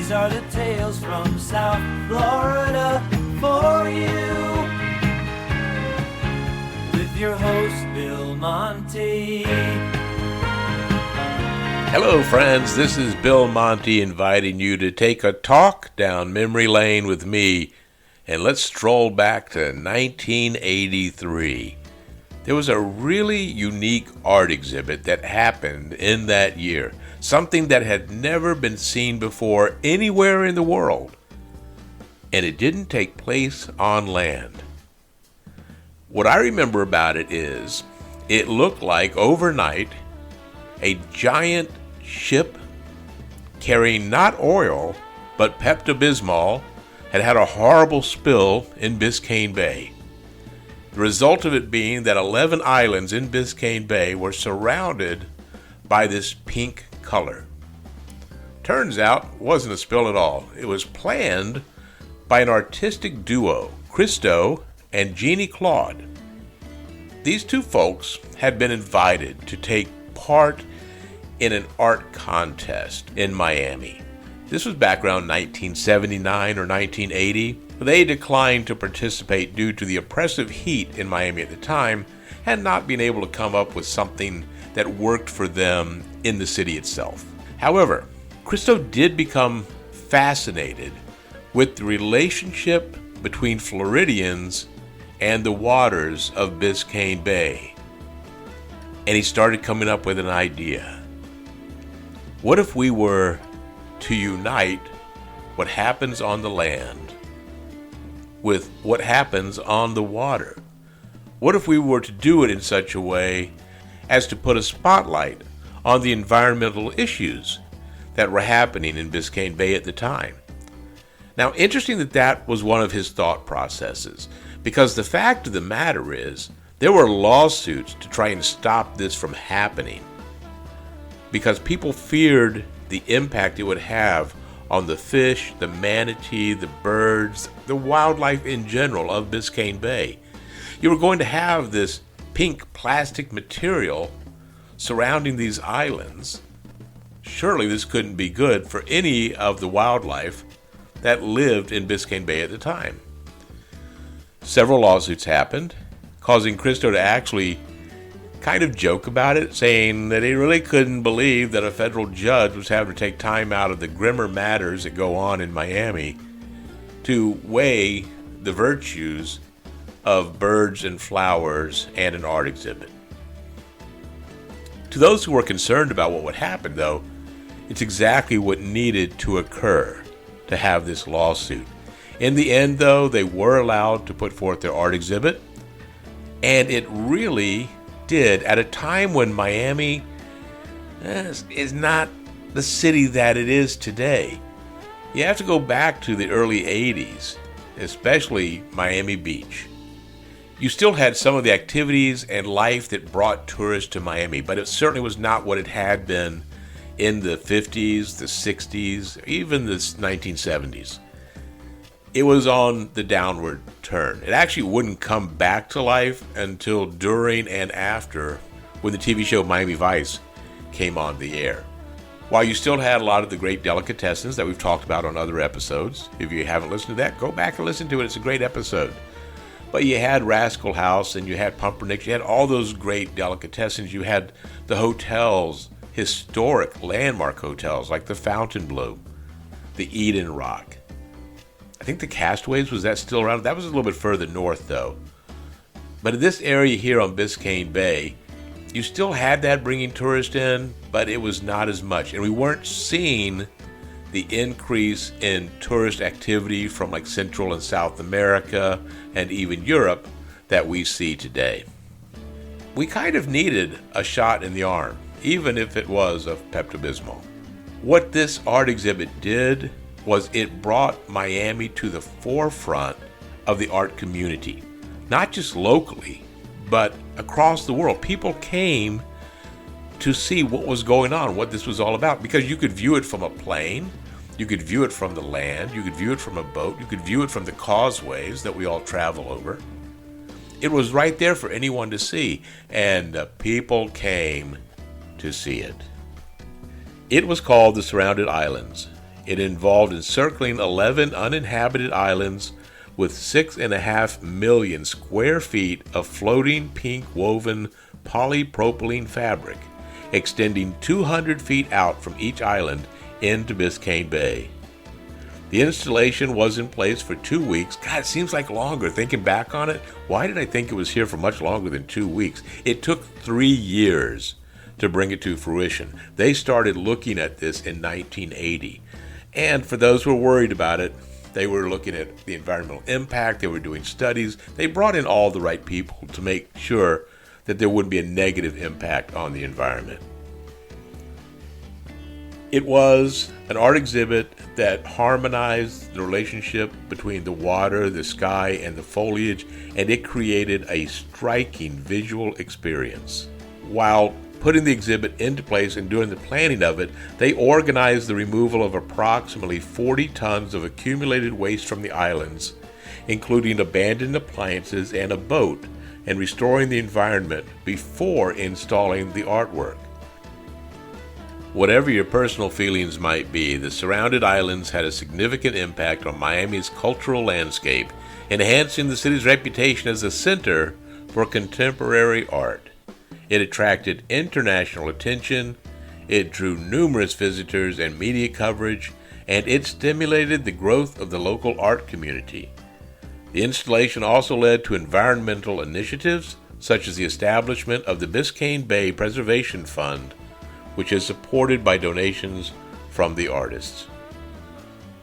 These are the tales from South Florida for you, with your host, Bill Monty. Hello, friends. This is Bill Monty inviting you to take a talk down memory lane with me, and let's stroll back to 1983. There was a really unique art exhibit that happened in that year, something that had never been seen before anywhere in the world, and it didn't take place on land. What I remember about it is it looked like overnight a giant ship carrying not oil but Pepto-Bismol had had a horrible spill in Biscayne Bay. The result of it being that 11 islands in Biscayne Bay were surrounded by this pink color. Turns out it wasn't a spill at all. It was planned by an artistic duo, Christo and Jeanne-Claude. These two folks had been invited to take part in an art contest in Miami. This was back around 1979 or 1980. They declined to participate due to the oppressive heat in Miami at the time and not being able to come up with something that worked for them in the city itself. However, Christo did become fascinated with the relationship between Floridians and the waters of Biscayne Bay, and he started coming up with an idea. What if we were to unite what happens on the land with what happens on the water? What if we were to do it in such a way as to put a spotlight on the environmental issues that were happening in Biscayne Bay at the time? Now, interesting that was one of his thought processes, because the fact of the matter is there were lawsuits to try and stop this from happening, because people feared the impact it would have on the fish, the manatee, the birds, the wildlife in general of Biscayne Bay. You were going to have this pink plastic material surrounding these islands. Surely this couldn't be good for any of the wildlife that lived in Biscayne Bay at the time. Several lawsuits happened, causing Christo to actually kind of joke about it, saying that he really couldn't believe that a federal judge was having to take time out of the grimmer matters that go on in Miami to weigh the virtues of birds and flowers and an art exhibit. To those who were concerned about what would happen, though, it's exactly what needed to occur to have this lawsuit. In the end, though, they were allowed to put forth their art exhibit, and it really did, at a time when Miami is not the city that it is today. You have to go back to the early 80s, especially Miami Beach. You still had some of the activities and life that brought tourists to Miami, but it certainly was not what it had been in the 50s, the 60s, even the 1970s. It was on the downward turn. It actually wouldn't come back to life until during and after when the TV show Miami Vice came on the air. While you still had a lot of the great delicatessens that we've talked about on other episodes, if you haven't listened to that, go back and listen to it. It's a great episode. But you had Rascal House and you had Pumpernickel. You had all those great delicatessens. You had the hotels, historic landmark hotels like the Fontainebleau, the Eden Rock. I think the Castaways, was that still around? That was a little bit further north, though. But in this area here on Biscayne Bay, you still had that bringing tourists in, but it was not as much. And we weren't seeing the increase in tourist activity from like Central and South America and even Europe that we see today. We kind of needed a shot in the arm, even if it was of Pepto-Bismol. What this art exhibit did was it brought Miami to the forefront of the art community, not just locally, but across the world. People came to see what was going on, what this was all about, because you could view it from a plane, you could view it from the land, you could view it from a boat, you could view it from the causeways that we all travel over. It was right there for anyone to see, and people came to see it. It was called the Surrounded Islands, It involved encircling 11 uninhabited islands with 6.5 million square feet of floating pink woven polypropylene fabric, extending 200 feet out from each island into Biscayne Bay. The installation was in place for 2 weeks. God, it seems like longer thinking back on it. Why did I think it was here for much longer than 2 weeks? It took 3 years to bring it to fruition. They started looking at this in 1980. And for those who were worried about it, they were looking at the environmental impact. They were doing studies. They brought in all the right people to make sure that there wouldn't be a negative impact on the environment. It was an art exhibit that harmonized the relationship between the water, the sky, and the foliage, and it created a striking visual experience. While putting the exhibit into place and doing the planning of it, they organized the removal of approximately 40 tons of accumulated waste from the islands, including abandoned appliances and a boat, and restoring the environment before installing the artwork. Whatever your personal feelings might be, the surrounded islands had a significant impact on Miami's cultural landscape, enhancing the city's reputation as a center for contemporary art. It attracted international attention, it drew numerous visitors and media coverage, and it stimulated the growth of the local art community. The installation also led to environmental initiatives, such as the establishment of the Biscayne Bay Preservation Fund, which is supported by donations from the artists.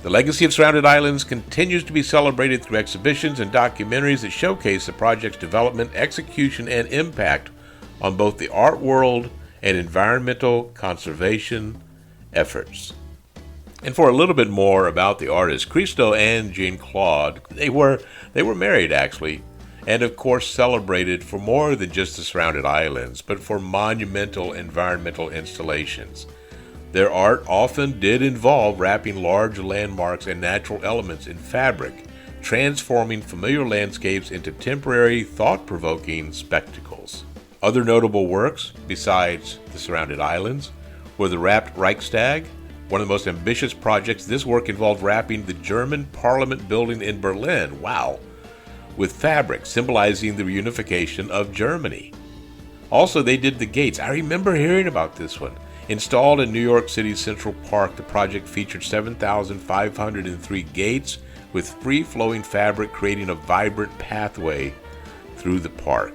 The legacy of Surrounded Islands continues to be celebrated through exhibitions and documentaries that showcase the project's development, execution, and impact on both the art world and environmental conservation efforts. And for a little bit more about the artists, Christo and Jeanne-Claude, they were married actually, and of course celebrated for more than just the Surrounded Islands, but for monumental environmental installations. Their art often did involve wrapping large landmarks and natural elements in fabric, transforming familiar landscapes into temporary, thought-provoking spectacles. Other notable works, besides the Surrounded Islands, were the wrapped Reichstag. One of the most ambitious projects, this work involved wrapping the German Parliament building in Berlin. Wow! With fabric symbolizing the reunification of Germany. Also, they did the gates. I remember hearing about this one. Installed in New York City's Central Park, the project featured 7,503 gates with free-flowing fabric creating a vibrant pathway through the park.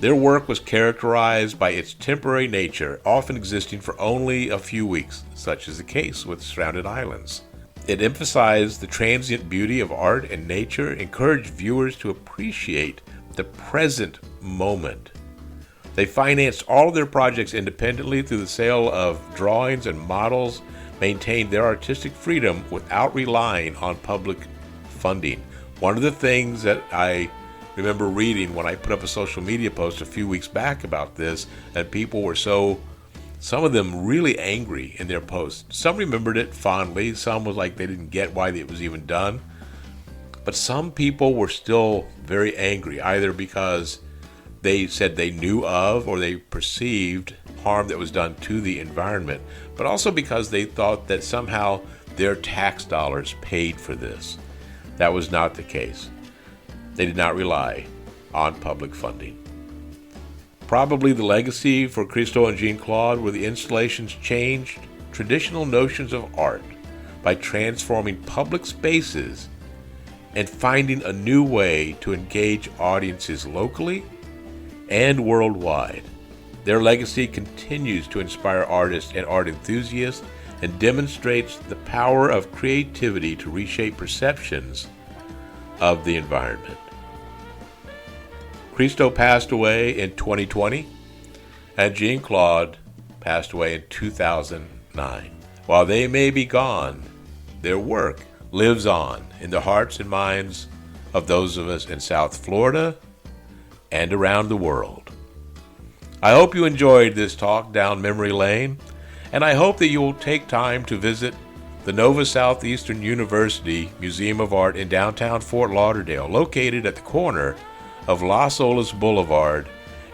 Their work was characterized by its temporary nature, often existing for only a few weeks, such is the case with Surrounded Islands. It emphasized the transient beauty of art and nature, encouraged viewers to appreciate the present moment. They financed all of their projects independently through the sale of drawings and models, maintained their artistic freedom without relying on public funding. One of the things that I remember reading when I put up a social media post a few weeks back about this, and people were some of them really angry in their posts. Some remembered it fondly, some was like they didn't get why it was even done. But some people were still very angry, either because they said they knew of or they perceived harm that was done to the environment, but also because they thought that somehow their tax dollars paid for this. That was not the case. They did not rely on public funding. Probably the legacy for Christo and Jeanne-Claude were the installations changed traditional notions of art by transforming public spaces and finding a new way to engage audiences locally and worldwide. Their legacy continues to inspire artists and art enthusiasts and demonstrates the power of creativity to reshape perceptions of the environment. Christo passed away in 2020, and Jeanne-Claude passed away in 2009. While they may be gone, their work lives on in the hearts and minds of those of us in South Florida and around the world. I hope you enjoyed this talk down memory lane, and I hope that you will take time to visit the Nova Southeastern University Museum of Art in downtown Fort Lauderdale, located at the corner of Las Olas Boulevard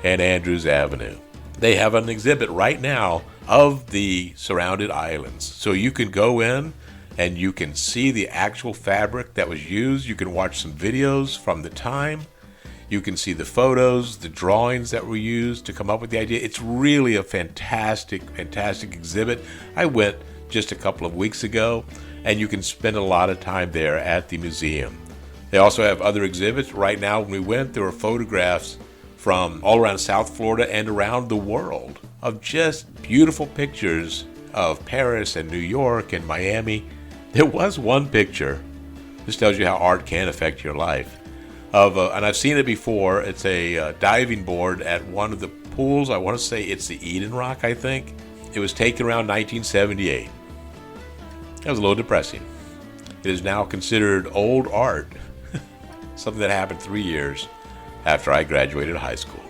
and Andrews Avenue. They have an exhibit right now of the surrounded islands. So you can go in and you can see the actual fabric that was used. You can watch some videos from the time. You can see the photos, the drawings that were used to come up with the idea. It's really a fantastic, fantastic exhibit. I went just a couple of weeks ago, and you can spend a lot of time there at the museum. They also have other exhibits. Right now, when we went, there were photographs from all around South Florida and around the world of just beautiful pictures of Paris and New York and Miami. There was one picture, this tells you how art can affect your life, and I've seen it before. It's a diving board at one of the pools. I want to say it's the Eden Rock, I think. It was taken around 1978. That was a little depressing. It is now considered old art, something that happened 3 years after I graduated high school.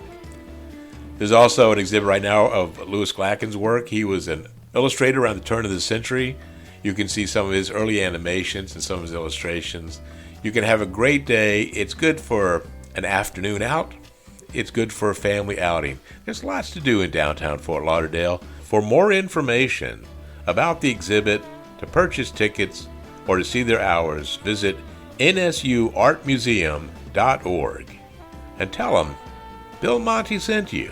There's also an exhibit right now of Louis Glacken's work. He was an illustrator around the turn of the century. You can see some of his early animations and some of his illustrations. You can have a great day. It's good for an afternoon out. It's good for a family outing. There's lots to do in downtown Fort Lauderdale. For more information about the exhibit, to purchase tickets, or to see their hours, visit nsuartmuseum.org and tell them Bill Monty sent you.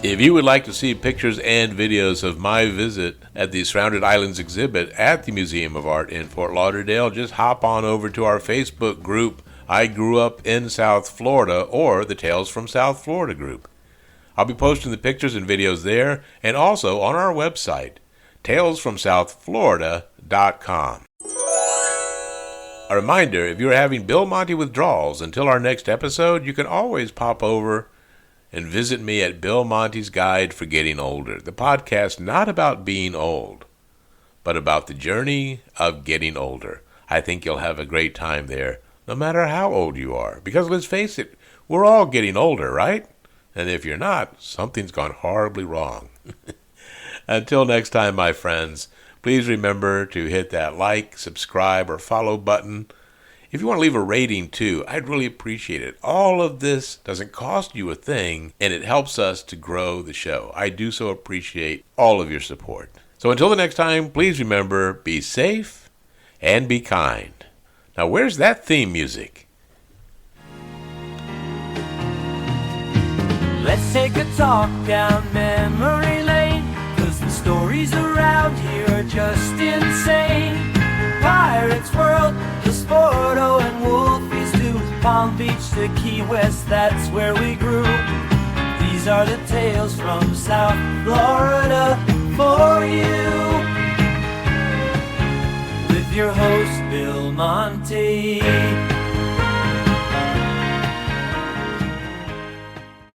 If you would like to see pictures and videos of my visit at the Surrounded Islands exhibit at the Museum of Art in Fort Lauderdale, just hop on over to our Facebook group, I Grew Up in South Florida, or the Tales from South Florida group. I'll be posting the pictures and videos there, and also on our website, Talesfromsouthflorida.com. A reminder, if you're having Bill Monty withdrawals until our next episode, you can always pop over and visit me at Bill Monty's Guide for Getting Older, the podcast not about being old, but about the journey of getting older. I think you'll have a great time there, no matter how old you are, because let's face it, we're all getting older, right? And if you're not, something's gone horribly wrong. Until next time, my friends, please remember to hit that like, subscribe, or follow button. If you want to leave a rating too, I'd really appreciate it. All of this doesn't cost you a thing, and it helps us to grow the show. I do so appreciate all of your support. So until the next time, please remember, be safe and be kind. Now, where's that theme music? Let's take a talk down memory lane, 'cause the stories around here are just insane. Pirates World, the Sporto and Wolfies do, Palm Beach to Key West, that's where we grew. These are the tales from South Florida for you, with your host Bill Monty.